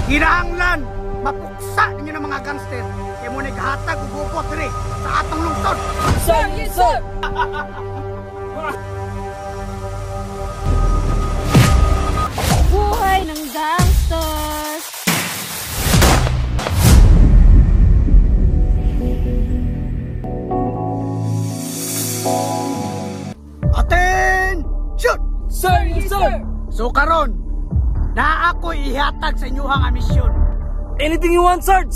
Kinahanglan mapuksa ninyo ng mga gangster kay mo naghatag og upot diri sa atong lungsod. Sir, yes sir! Buhay ng gangsters! Attention! Sir, yes sir! So karon, na ako ihatag sa inyong nga misyon. Anything you want, Sarge?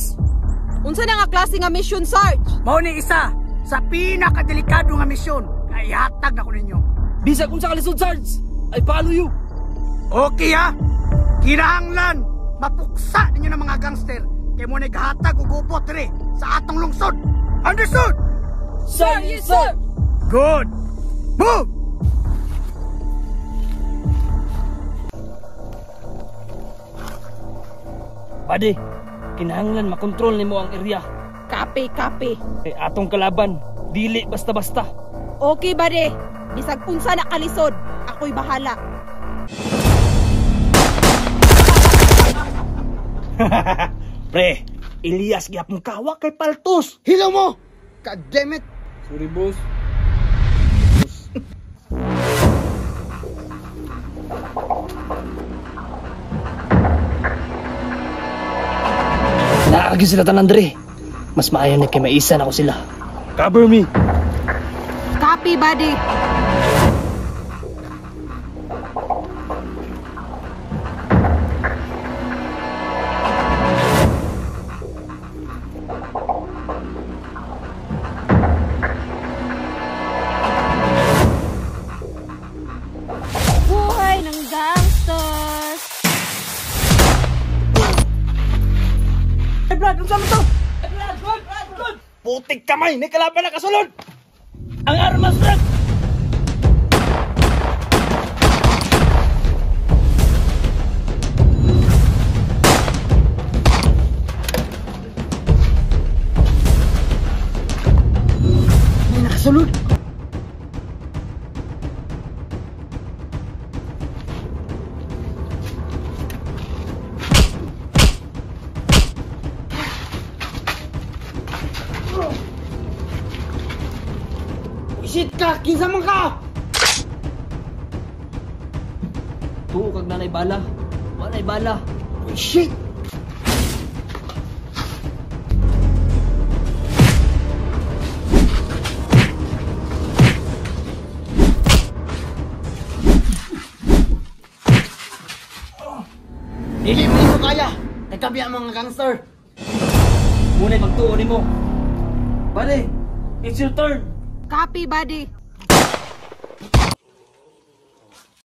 Unsa na nga klase nga mission, Sarge? Mao ni isa sa pinakadelikado nga misyon nga ihatag na ko ninyo. Bisag kung sa kalisod, Sarge, I follow you. Okay ha? Kinahanglan mapuksa ninyo ng mga gangster kay mo naghatag og upot diri sa atong lungsod. Understood? Sir, yes sir! Good. Move! Bade, kinahanglan makontrol nimo ang area. Kape, kape. Kay atong kalaban, dili basta-basta. Okay, bade. Bisag unsa na kalisod, ako'y bahala. Pre, Elias gyapon kawa kay paltos. Hilaw mo! God damn it! Sorry, boss. Naagi sila tanan dre. Mas maayo na kay maisa na ko sila. Cover me. Copy, buddy. Buhay ng gangsters! Hey, Brad, unsa man to? Brad! Putik kamay, may kalaban na kasulod! Ang armas, Brad! May nakasulod! Shit ka! Kinsa man ka! Tuo kag nanay bala. Wanay bala. Oh, shit! Dili mo kaya! Nagkabi ang mga gangster! Muna'y magtuo nimo. Bale, it's your turn. Copy, buddy.